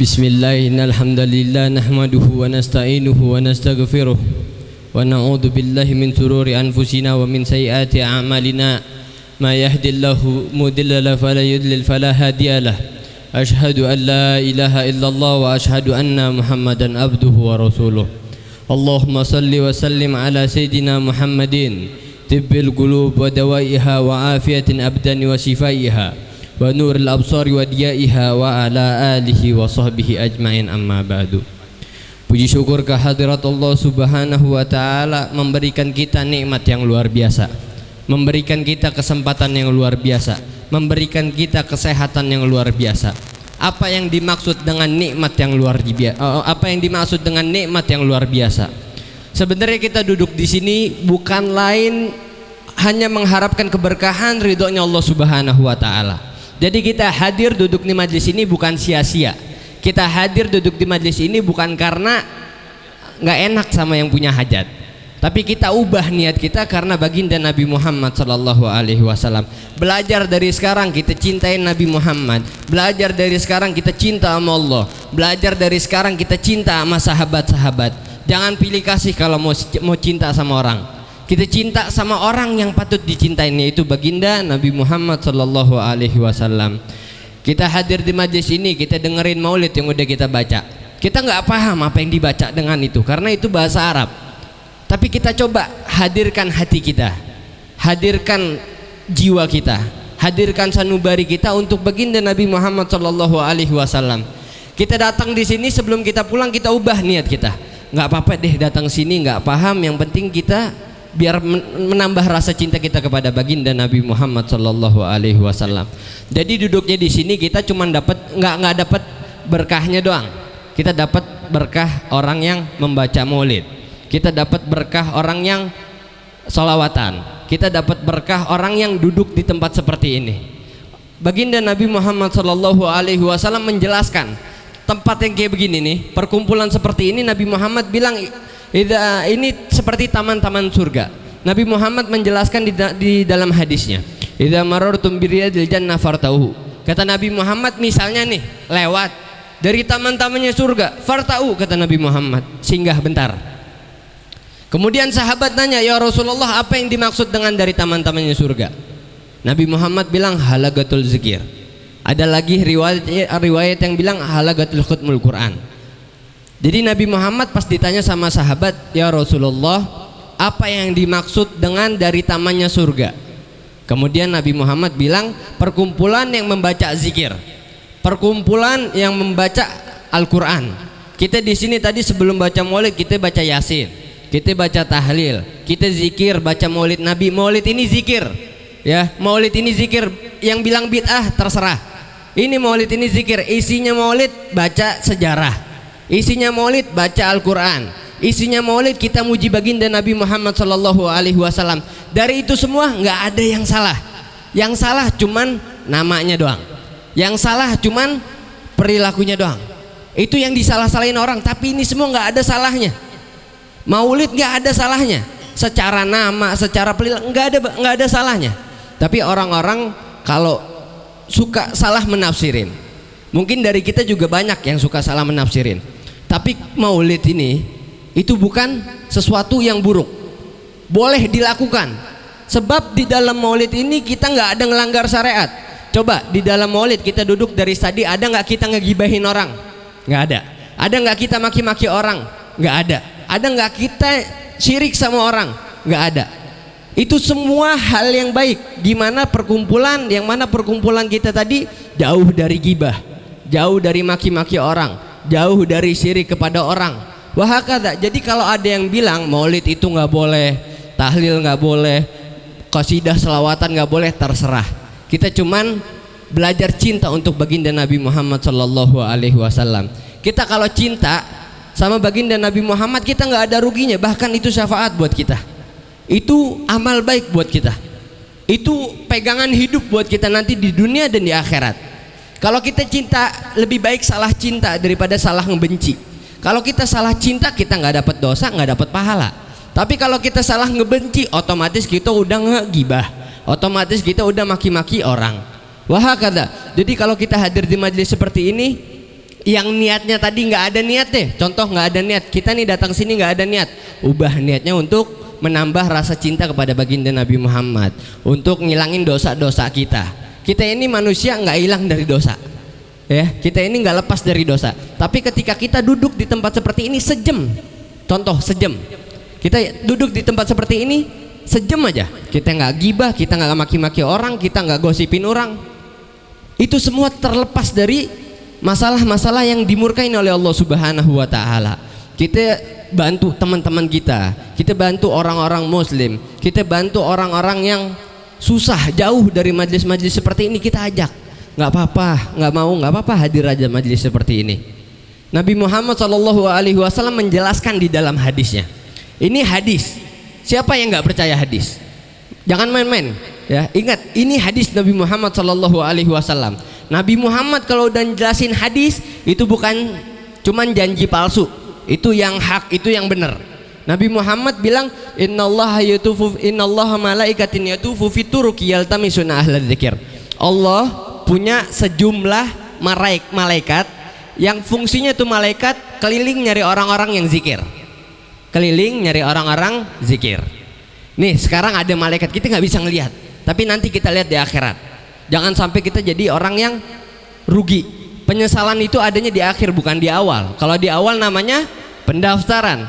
Bismillah, innalhamdalillah nahmaduhu wa nasta'inuhu wa nastaghfiruh wa na'udzu billahi min shururi anfusina wa min sayyiati a'malina ma yahdihillahu mudilla lahu wa la yudlil fala hadiyalah. Ashhadu an la ilaha illallah wa ashhadu anna Muhammadan abduhu wa rasuluh. Allahumma salli wa sallim ala sayyidina Muhammadin tibbil qulub wa dawaiha wa afiyatin abdani wa shifaiha wa nuril absari wa diyaiha wa ala alihi wa sahbihi ajmain, amma ba'du. Puji syukur kehadirat Allah subhanahu wa ta'ala memberikan kita nikmat yang luar biasa, memberikan kita kesempatan yang luar biasa, memberikan kita kesehatan yang luar biasa. Apa yang dimaksud dengan nikmat yang luar biasa? Apa yang dimaksud dengan nikmat yang luar biasa? Sebenarnya kita duduk di sini bukan lain hanya mengharapkan keberkahan ridhonya Allah subhanahu wa ta'ala. Jadi kita hadir duduk di majlis ini bukan sia-sia. Kita hadir duduk di majlis ini bukan karena nggak enak sama yang punya hajat, tapi kita ubah niat kita karena baginda Nabi Muhammad sallallahu alaihi wasallam. Belajar dari sekarang kita cintai Nabi Muhammad. Belajar dari sekarang kita cinta sama Allah. Belajar dari sekarang kita cinta sama sahabat-sahabat. Jangan pilih kasih kalau mau cinta sama orang. Kita cinta sama orang yang patut dicintai, yaitu baginda Nabi Muhammad sallallahu alaihi wasallam. Kita hadir di majlis ini, kita dengerin maulid yang udah kita baca. Kita nggak paham apa yang dibaca dengan itu karena itu bahasa Arab. Tapi kita coba hadirkan hati kita, hadirkan jiwa kita, hadirkan sanubari kita untuk baginda Nabi Muhammad sallallahu alaihi wasallam. Kita datang di sini, sebelum kita pulang kita ubah niat kita. Nggak apa-apa deh datang sini nggak paham, yang penting kita biar menambah rasa cinta kita kepada baginda Nabi Muhammad sallallahu alaihi wasallam. Jadi duduknya di sini kita cuma dapat nggak dapat berkahnya doang. Kita dapat berkah orang yang membaca maulid. Kita dapat berkah orang yang sholawatan. Kita dapat berkah orang yang duduk di tempat seperti ini. Baginda Nabi Muhammad sallallahu alaihi wasallam menjelaskan tempat yang kayak begini nih, perkumpulan seperti ini, Nabi Muhammad bilang ini seperti taman-taman surga. Nabi Muhammad menjelaskan di dalam hadisnya, idza marartum biriyadil jannah fartauhu. Kata Nabi Muhammad, misalnya nih lewat dari taman-tamannya surga, fartau, kata Nabi Muhammad, singgah bentar. Kemudian sahabat nanya, ya Rasulullah, apa yang dimaksud dengan dari taman-tamannya surga? Nabi Muhammad bilang halagatul zikir. Ada lagi riwayat yang bilang halagatul khutmul Quran. Jadi Nabi Muhammad pas ditanya sama sahabat, ya Rasulullah, apa yang dimaksud dengan dari tamannya surga? Kemudian Nabi Muhammad bilang, perkumpulan yang membaca zikir, perkumpulan yang membaca Al-Quran. Kita di sini tadi sebelum baca maulid kita baca Yasin, kita baca tahlil, kita zikir, baca maulid Nabi. Maulid ini zikir, ya, maulid ini zikir. Yang bilang bid'ah terserah. Ini maulid ini zikir, isinya maulid baca sejarah. Isinya maulid baca Al-Quran. Isinya maulid kita muji baginda Nabi Muhammad sallallahu alaihi wasallam. Dari itu semua nggak ada yang salah. Yang salah cuman namanya doang. Yang salah cuman perilakunya doang. Itu yang disalah-salahin orang. Tapi ini semua nggak ada salahnya. Maulid nggak ada salahnya. Secara nama, secara perilaku nggak ada salahnya. Tapi orang-orang kalau suka salah menafsirin. Mungkin dari kita juga banyak yang suka salah menafsirin. Tapi maulid ini itu bukan sesuatu yang buruk, boleh dilakukan. Sebab di dalam maulid ini kita nggak ada ngelanggar syariat. Coba di dalam maulid kita duduk dari tadi, ada nggak kita ngegibahin orang? Nggak ada. Ada nggak kita maki-maki orang? Nggak ada. Ada nggak kita syirik sama orang? Nggak ada. Itu semua hal yang baik. Gimana perkumpulan, yang mana perkumpulan kita tadi jauh dari gibah, jauh dari maki-maki orang, jauh dari syirik kepada orang. Wahakadha. Jadi kalau ada yang bilang maulid itu nggak boleh, tahlil nggak boleh, qasidah selawatan nggak boleh, terserah. Kita cuman belajar cinta untuk baginda Nabi Muhammad sallallahu alaihi wasallam. Kita kalau cinta sama baginda Nabi Muhammad, kita nggak ada ruginya, bahkan itu syafaat buat kita. Itu amal baik buat kita. Itu pegangan hidup buat kita nanti di dunia dan di akhirat. Kalau kita cinta, lebih baik salah cinta daripada salah ngebenci. Kalau kita salah cinta, kita nggak dapat dosa, nggak dapat pahala. Tapi kalau kita salah ngebenci, otomatis kita udah ngegibah, otomatis kita udah maki-maki orang. Wahakadha. Jadi kalau kita hadir di majelis seperti ini, yang niatnya tadi nggak ada niat deh, contoh nggak ada niat, kita nih datang sini nggak ada niat, ubah niatnya untuk menambah rasa cinta kepada baginda Nabi Muhammad, untuk ngilangin dosa-dosa kita. Kita ini manusia nggak hilang dari dosa, ya, kita ini nggak lepas dari dosa. Tapi ketika kita duduk di tempat seperti ini sejam, contoh sejam, kita duduk di tempat seperti ini sejam aja, kita nggak gibah, kita nggak maki-maki orang, kita nggak gosipin orang, itu semua terlepas dari masalah-masalah yang dimurkain oleh Allah Subhanahu wa Ta'ala. Kita bantu teman-teman kita bantu orang-orang Muslim, kita bantu orang-orang yang susah jauh dari majlis-majlis seperti ini, kita ajak. Nggak apa-apa, nggak apa-apa hadir aja majlis seperti ini. Nabi Muhammad SAW menjelaskan di dalam hadisnya. Ini hadis. Siapa yang nggak percaya hadis? Jangan main-main. Ya, ingat ini hadis Nabi Muhammad SAW. Nabi Muhammad kalau udah jelasin hadis itu bukan cuman janji palsu, itu yang hak, itu yang benar. Nabi Muhammad bilang innallaha malaikatin yatufu fituruki yaltamisuna ahlal dzikir. Allah punya sejumlah malaikat yang fungsinya itu malaikat keliling nyari orang-orang yang zikir. Keliling nyari orang-orang zikir. Nih sekarang ada malaikat, kita nggak bisa ngelihat, tapi nanti kita lihat di akhirat. Jangan sampai kita jadi orang yang rugi. Penyesalan itu adanya di akhir, bukan di awal. Kalau di awal namanya pendaftaran.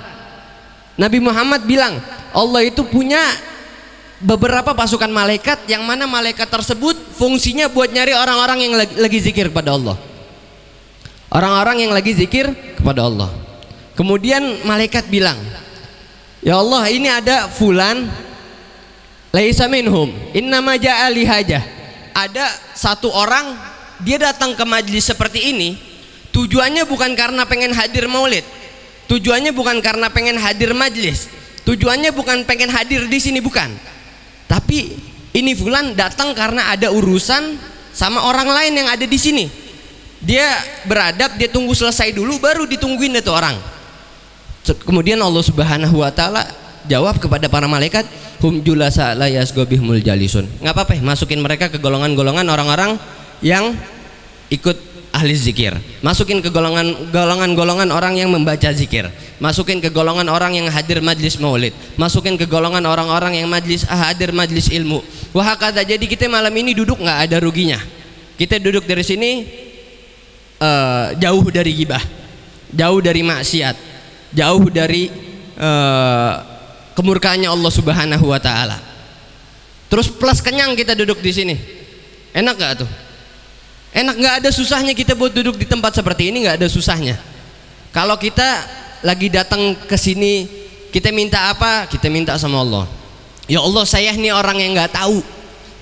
Nabi Muhammad bilang Allah itu punya beberapa pasukan malaikat, yang mana malaikat tersebut fungsinya buat nyari orang-orang yang lagi zikir kepada Allah. Orang-orang yang lagi zikir kepada Allah. Kemudian malaikat bilang, ya Allah, ini ada fulan laisa minhum innama ja'a lihajah. Ada satu orang, dia datang ke majlis seperti ini tujuannya bukan karena pengen hadir maulid, tujuannya bukan karena pengen hadir majlis, tujuannya bukan pengen hadir di sini, bukan. Tapi ini fulan datang karena ada urusan sama orang lain yang ada di sini. Dia beradab, dia tunggu selesai dulu baru ditungguin itu orang. Kemudian Allah Subhanahu wa Ta'ala jawab kepada para malaikat, hum julasa la yasgobihmul jalisun. Nggak apa-apa, masukin mereka ke golongan-golongan orang-orang yang ikut ahli zikir, masukin ke golongan orang yang membaca zikir, masukin ke golongan orang yang hadir majlis maulid, masukin ke golongan orang-orang yang hadir majlis ilmu. Wah kata, jadi kita malam ini duduk nggak ada ruginya. Kita duduk dari sini jauh dari gibah, jauh dari maksiat, jauh dari kemurkaannya Allah Subhanahu wa Ta'ala. Terus plus kenyang kita duduk di sini. Enak gak tuh? Enak, nggak ada susahnya kita buat duduk di tempat seperti ini, nggak ada susahnya. Kalau kita lagi datang ke sini, kita minta apa? Kita minta sama Allah. Ya Allah, saya ini orang yang nggak tahu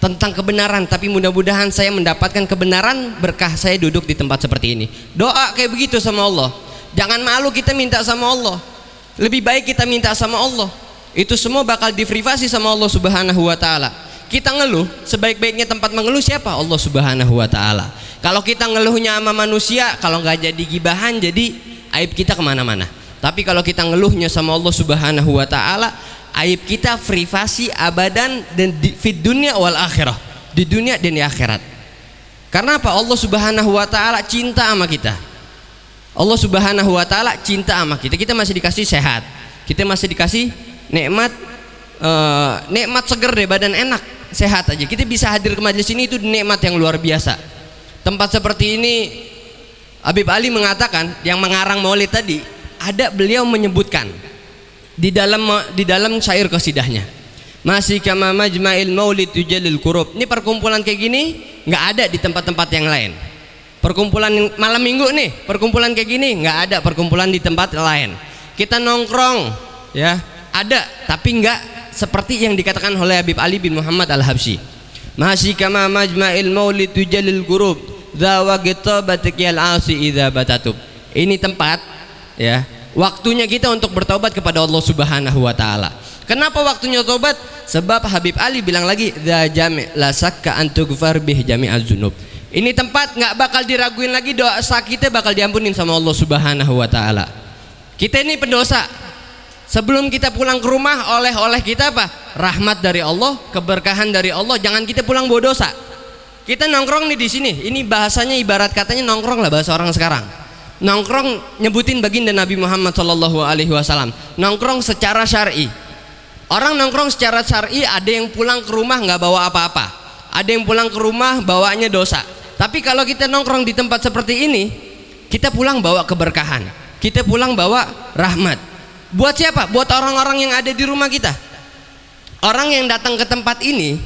tentang kebenaran, tapi mudah-mudahan saya mendapatkan kebenaran berkah saya duduk di tempat seperti ini. Doa kayak begitu sama Allah. Jangan malu kita minta sama Allah. Lebih baik kita minta sama Allah. Itu semua bakal diprivasi sama Allah Subhanahu wa Ta'ala. Kita ngeluh, sebaik-baiknya tempat mengeluh siapa? Allah Subhanahu wa Ta'ala. Kalau kita ngeluhnya sama manusia, kalau nggak jadi gibahan, jadi aib kita kemana-mana. Tapi kalau kita ngeluhnya sama Allah Subhanahu wa Ta'ala, aib kita privasi abadan dan di dunia wal akhirah, di dunia dan di akhirat. Karena apa? Allah Subhanahu wa Ta'ala cinta sama kita. Allah Subhanahu wa Ta'ala cinta sama kita. Kita masih dikasih sehat, kita masih dikasih nikmat seger deh, badan enak, sehat aja. Kita bisa hadir ke majelis ini, itu nikmat yang luar biasa. Tempat seperti ini, Habib Ali mengatakan, yang mengarang maulid tadi, ada beliau menyebutkan di dalam syair qasidahnya, masih kama majma'il maulid tujalil kurub. Ini perkumpulan kayak gini nggak ada di tempat-tempat yang lain. Perkumpulan malam minggu nih, perkumpulan kayak gini nggak ada perkumpulan di tempat lain. Kita nongkrong, ya ada, tapi nggak seperti yang dikatakan oleh Habib Ali bin Muhammad Al-Habsyi. Masih kama majma'il maulid tujalil kurub zawagitabatikil asi idza batatub. Ini tempat, ya, waktunya kita untuk bertobat kepada Allah Subhanahu wa Ta'ala. Kenapa waktunya tobat? Sebab Habib Ali bilang lagi, dza jami' la sakka an tughfar bih jami'az dzunub. Ini tempat nggak bakal diraguin lagi, dosa kita bakal diampunin sama Allah Subhanahu wa Ta'ala. Kita ini pendosa. Sebelum kita pulang ke rumah, oleh kita apa? Rahmat dari Allah, keberkahan dari Allah. Jangan kita pulang bawa dosa. Kita nongkrong nih di sini. Ini bahasanya ibarat katanya nongkrong lah bahasa orang sekarang. nongkrong nyebutin baginda Nabi Muhammad sallallahu alaihi wasallam, nongkrong secara syar'i. Orang nongkrong secara syar'i, ada yang pulang ke rumah nggak bawa apa-apa, ada yang pulang ke rumah bawanya dosa. Tapi kalau kita nongkrong di tempat seperti ini, kita pulang bawa keberkahan, kita pulang bawa rahmat. Buat siapa? Buat orang-orang yang ada di rumah kita. Orang yang datang ke tempat ini,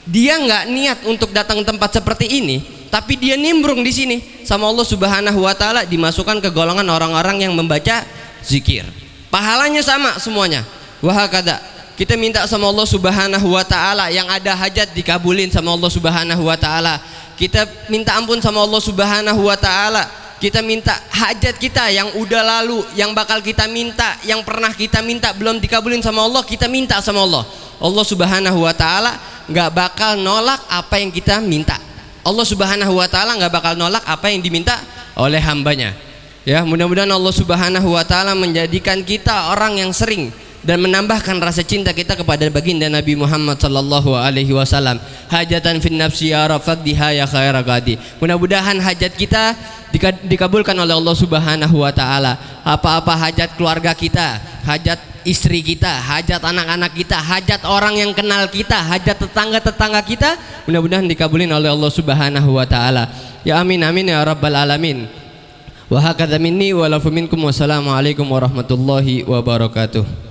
dia nggak niat untuk datang ke tempat seperti ini, tapi dia nimbrung di sini sama Allah Subhanahu wa taala, dimasukkan ke golongan orang-orang yang membaca zikir. Pahalanya sama semuanya. Wahakada, kita minta sama Allah Subhanahu wa taala, yang ada hajat dikabulin sama Allah Subhanahu wa taala. Kita minta ampun sama Allah Subhanahu wa taala. Kita minta hajat kita yang udah lalu, yang bakal kita minta, yang pernah kita minta belum dikabulin sama Allah, kita minta sama Allah. Allah Subhanahu wa taala nggak bakal nolak apa yang kita minta. Allah Subhanahu wa taala nggak bakal nolak apa yang diminta oleh hambanya. Ya, mudah-mudahan Allah Subhanahu wa taala menjadikan kita orang yang sering dan menambahkan rasa cinta kita kepada baginda Nabi Muhammad sallallahu alaihi wasallam. Hajatan fin nafsi ya rafaqdiha ya khaira qadi. Mudah-mudahan hajat kita dikabulkan oleh Allah Subhanahu wa taala. Apa-apa hajat keluarga kita, hajat istri kita, hajat anak-anak kita, hajat orang yang kenal kita, hajat tetangga-tetangga kita, mudah-mudahan dikabulin oleh Allah Subhanahu wa taala. Ya amin amin ya rabbal alamin. Wa hakadha minni wa lafu minkum. Wassalamualaikum warahmatullahi wabarakatuh.